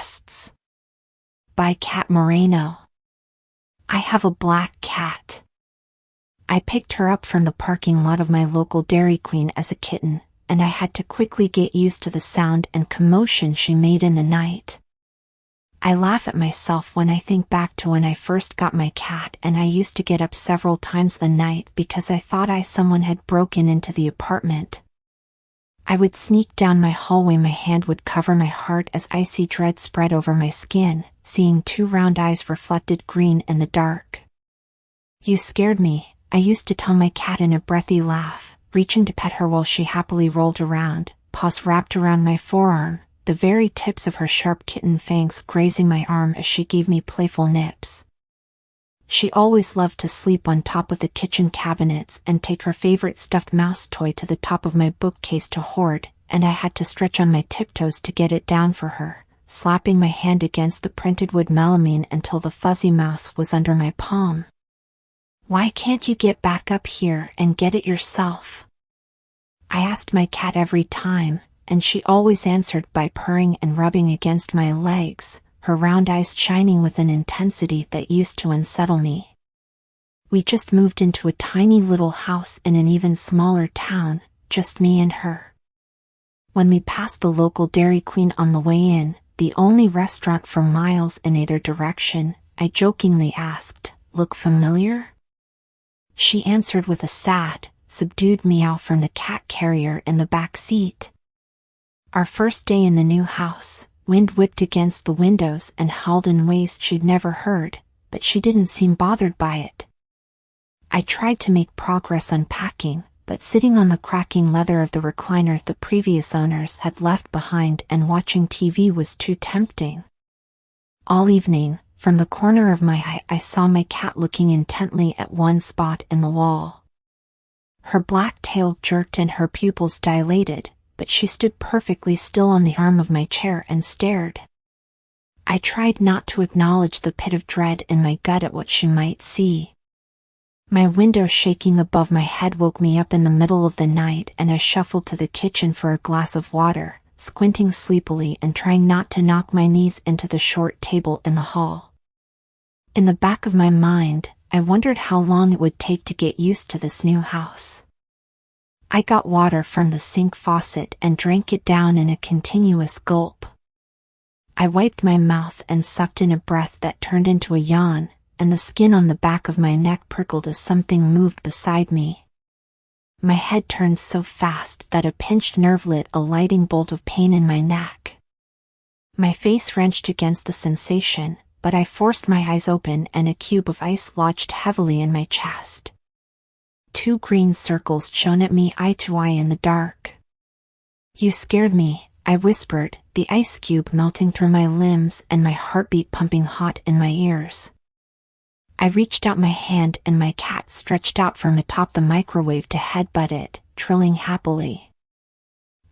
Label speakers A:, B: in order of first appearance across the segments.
A: Guests by Cat Moreno. I have a black cat. I picked her up from the parking lot of my local Dairy Queen as a kitten, and I had to quickly get used to the sound and commotion she made in the night. I laugh at myself when I think back to when I first got my cat, and I used to get up several times a night because I thought someone had broken into the apartment. I would sneak down my hallway, my hand would cover my heart as icy dread spread over my skin, seeing two round eyes reflected green in the dark. "You scared me," I used to tell my cat in a breathy laugh, reaching to pet her while she happily rolled around, paws wrapped around my forearm, the very tips of her sharp kitten fangs grazing my arm as she gave me playful nips. She always loved to sleep on top of the kitchen cabinets and take her favorite stuffed mouse toy to the top of my bookcase to hoard, and I had to stretch on my tiptoes to get it down for her, slapping my hand against the printed wood melamine until the fuzzy mouse was under my palm. "Why can't you get back up here and get it yourself?" I asked my cat every time, and she always answered by purring and rubbing against my legs, her round eyes shining with an intensity that used to unsettle me. We just moved into a tiny little house in an even smaller town, just me and her. When we passed the local Dairy Queen on the way in, the only restaurant for miles in either direction, I jokingly asked, "Look familiar?" She answered with a sad, subdued meow from the cat carrier in the back seat. Our first day in the new house, wind whipped against the windows and howled in ways she'd never heard, but she didn't seem bothered by it. I tried to make progress unpacking, but sitting on the cracking leather of the recliner the previous owners had left behind and watching TV was too tempting. All evening, from the corner of my eye, I saw my cat looking intently at one spot in the wall. Her black tail jerked and her pupils dilated, but she stood perfectly still on the arm of my chair and stared. I tried not to acknowledge the pit of dread in my gut at what she might see. My window shaking above my head woke me up in the middle of the night, and I shuffled to the kitchen for a glass of water, squinting sleepily and trying not to knock my knees into the short table in the hall. In the back of my mind, I wondered how long it would take to get used to this new house. I got water from the sink faucet and drank it down in a continuous gulp. I wiped my mouth and sucked in a breath that turned into a yawn, and the skin on the back of my neck prickled as something moved beside me. My head turned so fast that a pinched nerve lit a lightning bolt of pain in my neck. My face wrenched against the sensation, but I forced my eyes open and a cube of ice lodged heavily in my chest. Two green circles shone at me eye to eye in the dark. "You scared me," I whispered, the ice cube melting through my limbs and my heartbeat pumping hot in my ears. I reached out my hand and my cat stretched out from atop the microwave to headbutt it, trilling happily.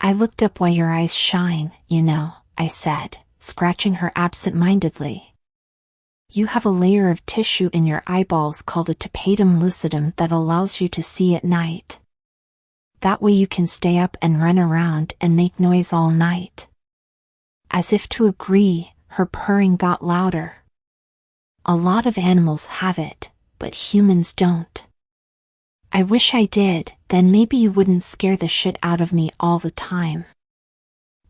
A: "I looked up why your eyes shine, I said, scratching her absent-mindedly. "You have a layer of tissue in your eyeballs called a tapetum lucidum that allows you to see at night. That way you can stay up and run around and make noise all night." As if to agree, her purring got louder. "A lot of animals have it, but humans don't." "I wish I did, then maybe you wouldn't scare the shit out of me all the time."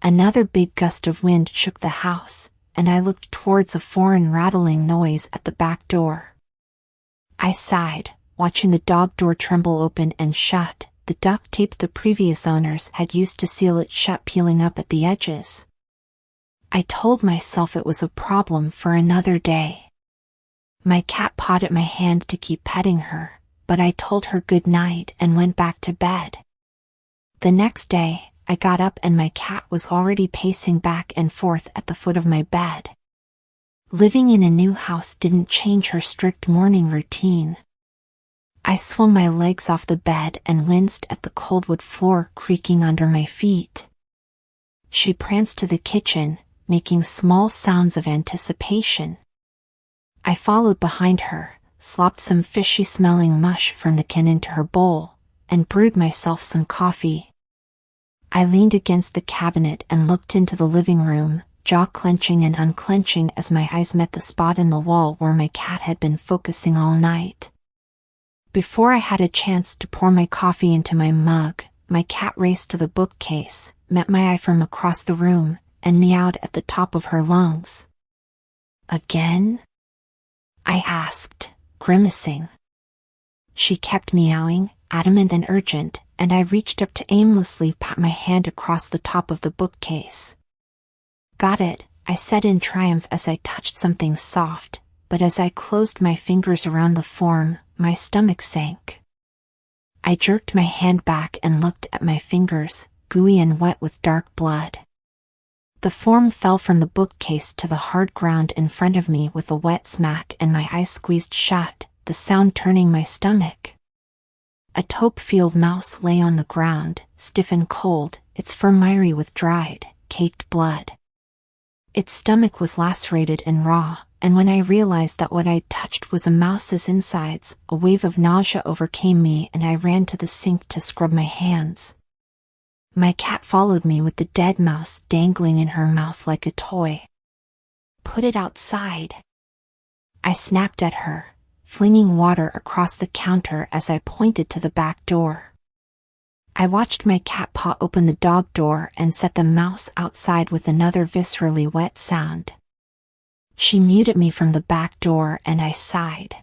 A: Another big gust of wind shook the house, and I looked towards a foreign rattling noise at the back door. I sighed, watching the dog door tremble open and shut, the duct tape the previous owners had used to seal it shut peeling up at the edges. I told myself it was a problem for another day. My cat pawed at my hand to keep petting her, but I told her good night and went back to bed. The next day, I got up and my cat was already pacing back and forth at the foot of my bed. Living in a new house didn't change her strict morning routine. I swung my legs off the bed and winced at the cold wood floor creaking under my feet. She pranced to the kitchen, making small sounds of anticipation. I followed behind her, slopped some fishy-smelling mush from the can into her bowl, and brewed myself some coffee. I leaned against the cabinet and looked into the living room, jaw clenching and unclenching as my eyes met the spot in the wall where my cat had been focusing all night. Before I had a chance to pour my coffee into my mug, my cat raced to the bookcase, met my eye from across the room, and meowed at the top of her lungs. "Again?" I asked, grimacing. She kept meowing, adamant and urgent, and I reached up to aimlessly pat my hand across the top of the bookcase. "Got it," I said in triumph as I touched something soft, but as I closed my fingers around the form, my stomach sank. I jerked my hand back and looked at my fingers, gooey and wet with dark blood. The form fell from the bookcase to the hard ground in front of me with a wet smack and my eyes squeezed shut, the sound turning my stomach. A taupe-field mouse lay on the ground, stiff and cold, its fur miry with dried, caked blood. Its stomach was lacerated and raw, and when I realized that what I'd touched was a mouse's insides, a wave of nausea overcame me and I ran to the sink to scrub my hands. My cat followed me with the dead mouse dangling in her mouth like a toy. "Put it outside," I snapped at her, flinging water across the counter as I pointed to the back door. I watched my cat paw open the dog door and set the mouse outside with another viscerally wet sound. She mewed at me from the back door and I sighed.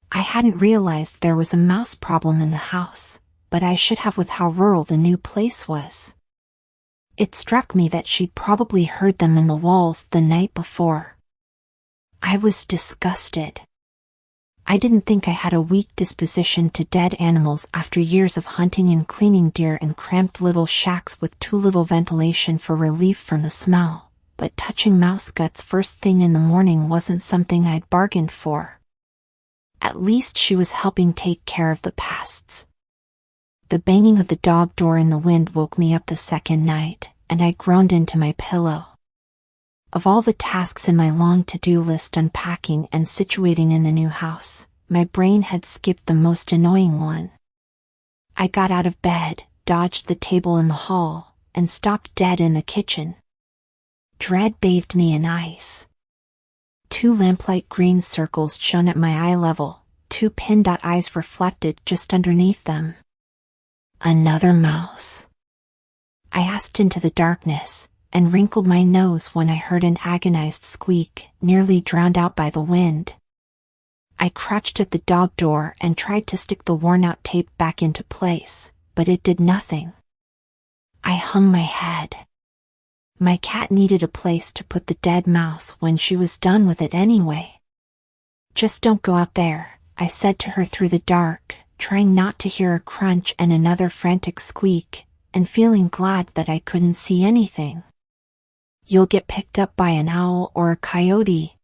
A: I hadn't realized there was a mouse problem in the house, but I should have with how rural the new place was. It struck me that she'd probably heard them in the walls the night before. I was disgusted. I didn't think I had a weak disposition to dead animals after years of hunting and cleaning deer in cramped little shacks with too little ventilation for relief from the smell, but touching mouse guts first thing in the morning wasn't something I'd bargained for. At least she was helping take care of the pests. The banging of the dog door in the wind woke me up the second night, and I groaned into my pillow. Of all the tasks in my long to-do list unpacking and situating in the new house, my brain had skipped the most annoying one. I got out of bed, dodged the table in the hall, and stopped dead in the kitchen. Dread bathed me in ice. 2 lamplight green circles shone at my eye level, 2 pin-dot eyes reflected just underneath them. "Another mouse?" I asked into the darkness, and wrinkled my nose when I heard an agonized squeak, nearly drowned out by the wind. I crouched at the dog door and tried to stick the worn-out tape back into place, but it did nothing. I hung my head. My cat needed a place to put the dead mouse when she was done with it anyway. "Just don't go out there," I said to her through the dark, trying not to hear a crunch and another frantic squeak, and feeling glad that I couldn't see anything. "You'll get picked up by an owl or a coyote."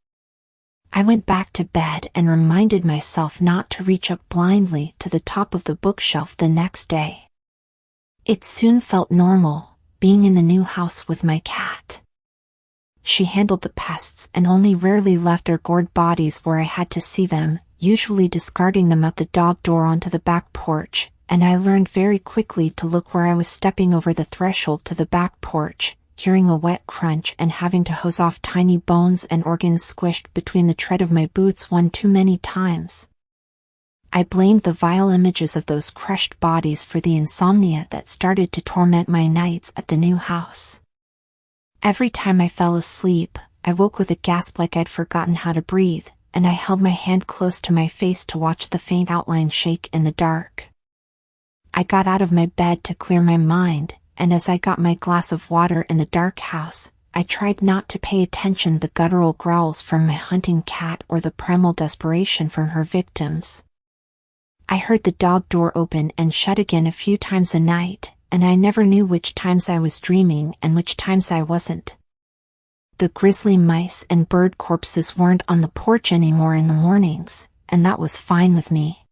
A: I went back to bed and reminded myself not to reach up blindly to the top of the bookshelf the next day. It soon felt normal, being in the new house with my cat. She handled the pests and only rarely left their gored bodies where I had to see them, usually discarding them out the dog door onto the back porch, and I learned very quickly to look where I was stepping over the threshold to the back porch, hearing a wet crunch and having to hose off tiny bones and organs squished between the tread of my boots one too many times. I blamed the vile images of those crushed bodies for the insomnia that started to torment my nights at the new house. Every time I fell asleep, I woke with a gasp like I'd forgotten how to breathe, and I held my hand close to my face to watch the faint outline shake in the dark. I got out of my bed to clear my mind, and as I got my glass of water in the dark house, I tried not to pay attention to the guttural growls from my hunting cat or the primal desperation from her victims. I heard the dog door open and shut again a few times a night, and I never knew which times I was dreaming and which times I wasn't. The grizzly mice and bird corpses weren't on the porch anymore in the mornings, and that was fine with me.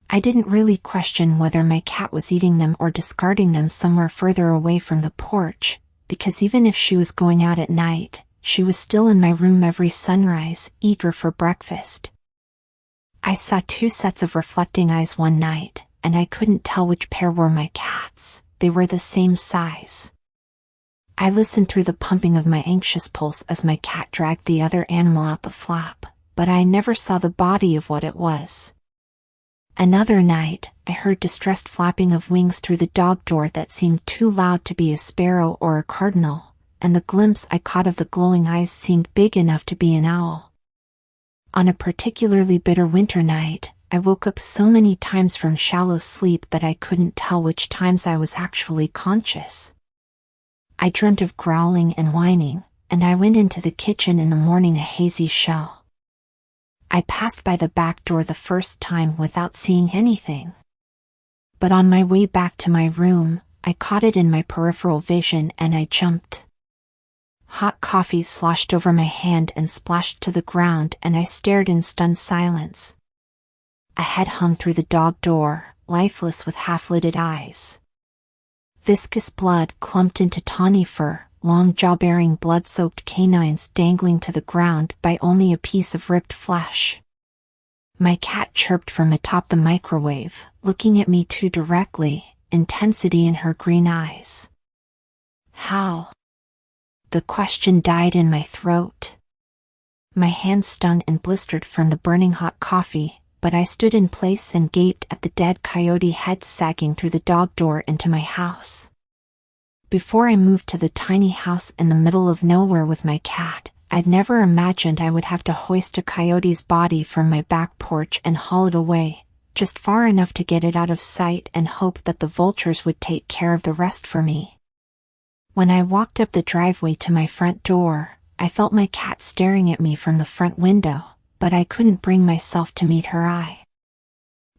A: I didn't really question whether my cat was eating them or discarding them somewhere further away from the porch, because even if she was going out at night, she was still in my room every sunrise, eager for breakfast. I saw 2 sets of reflecting eyes one night, and I couldn't tell which pair were my cat's. They were the same size. I listened through the pumping of my anxious pulse as my cat dragged the other animal out the flap, but I never saw the body of what it was. Another night, I heard distressed flapping of wings through the dog door that seemed too loud to be a sparrow or a cardinal, and the glimpse I caught of the glowing eyes seemed big enough to be an owl. On a particularly bitter winter night, I woke up so many times from shallow sleep that I couldn't tell which times I was actually conscious. I dreamt of growling and whining, and I went into the kitchen in the morning a hazy shell. I passed by the back door the first time without seeing anything. But on my way back to my room, I caught it in my peripheral vision and I jumped. Hot coffee sloshed over my hand and splashed to the ground, and I stared in stunned silence. A head hung through the dog door, lifeless with half-lidded eyes. Viscous blood clumped into tawny fur, long jaw-bearing blood-soaked canines dangling to the ground by only a piece of ripped flesh. My cat chirped from atop the microwave, looking at me too directly, intensity in her green eyes. How? The question died in my throat. My hands stung and blistered from the burning hot coffee, but I stood in place and gaped at the dead coyote head sagging through the dog door into my house. Before I moved to the tiny house in the middle of nowhere with my cat, I'd never imagined I would have to hoist a coyote's body from my back porch and haul it away, just far enough to get it out of sight and hope that the vultures would take care of the rest for me. When I walked up the driveway to my front door, I felt my cat staring at me from the front window, but I couldn't bring myself to meet her eye.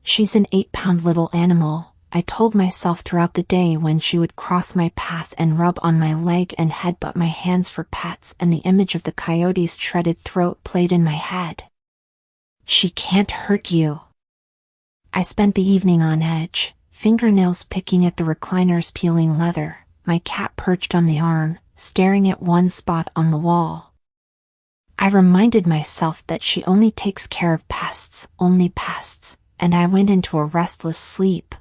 A: She's an 8-pound little animal, I told myself throughout the day when she would cross my path and rub on my leg and headbutt my hands for pets, and the image of the coyote's shredded throat played in my head. She can't hurt you. I spent the evening on edge, fingernails picking at the recliner's peeling leather, my cat perched on the arm, staring at one spot on the wall. I reminded myself that she only takes care of pests, only pests, and I went into a restless sleep.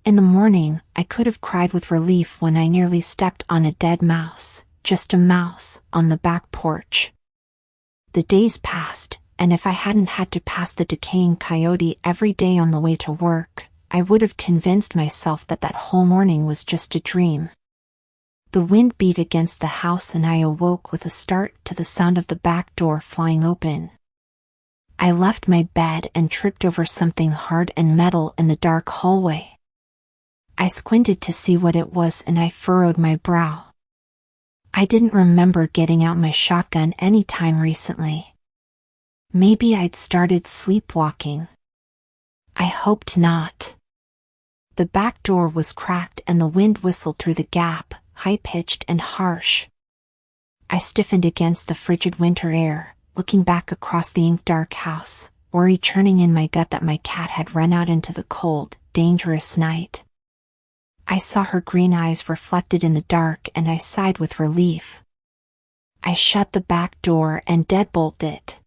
A: In the morning, I could have cried with relief when I nearly stepped on a dead mouse, just a mouse, on the back porch. The days passed, and if I hadn't had to pass the decaying coyote every day on the way to work, I would have convinced myself that that whole morning was just a dream. The wind beat against the house and I awoke with a start to the sound of the back door flying open. I left my bed and tripped over something hard and metal in the dark hallway. I squinted to see what it was and I furrowed my brow. I didn't remember getting out my shotgun any time recently. Maybe I'd started sleepwalking. I hoped not. The back door was cracked and the wind whistled through the gap, high-pitched and harsh. I stiffened against the frigid winter air, looking back across the ink-dark house, worry churning in my gut that my cat had run out into the cold, dangerous night. I saw her green eyes reflected in the dark and I sighed with relief. I shut the back door and deadbolted it.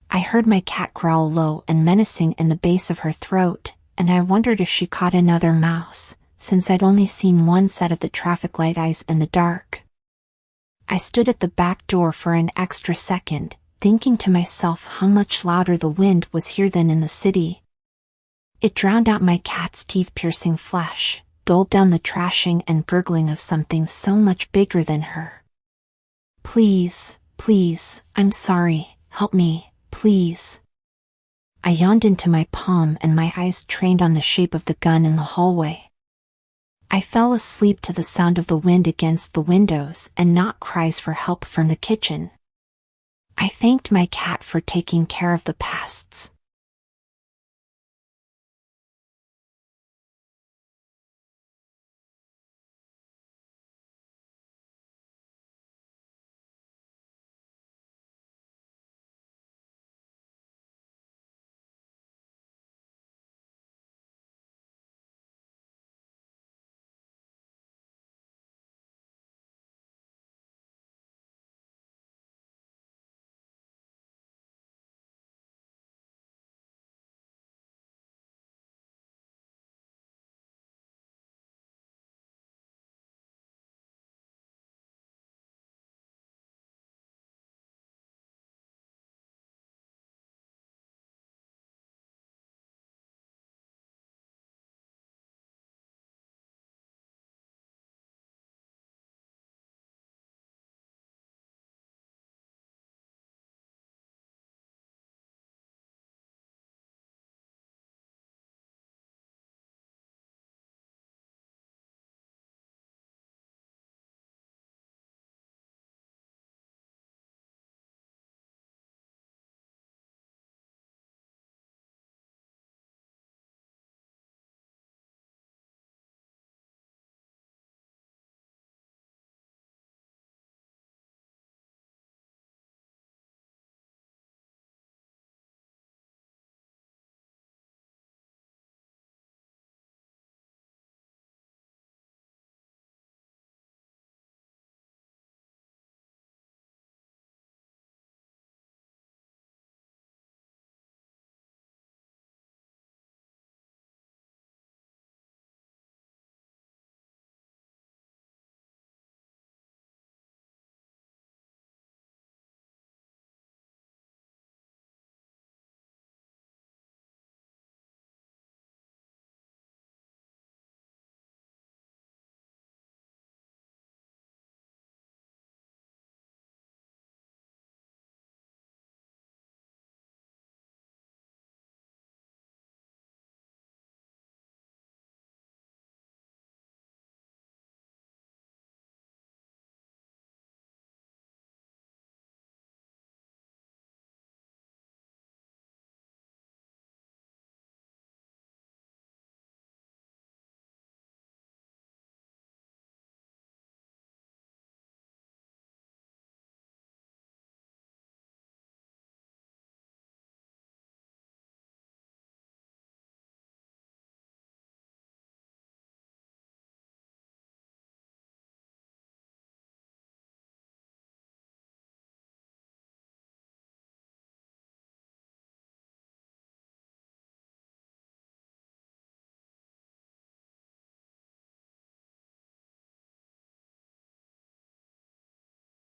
A: I heard my cat growl low and menacing in the base of her throat, and I wondered if she caught another mouse, since I'd only seen one set of the traffic light eyes in the dark. I stood at the back door for an extra second, thinking to myself how much louder the wind was here than in the city. It drowned out my cat's teeth-piercing flesh, dulled down the trashing and gurgling of something so much bigger than her. Please, please, I'm sorry, help me, please. I yawned into my palm and my eyes trained on the shape of the gun in the hallway. I fell asleep to the sound of the wind against the windows and not cries for help from the kitchen. I thanked my cat for taking care of the pests.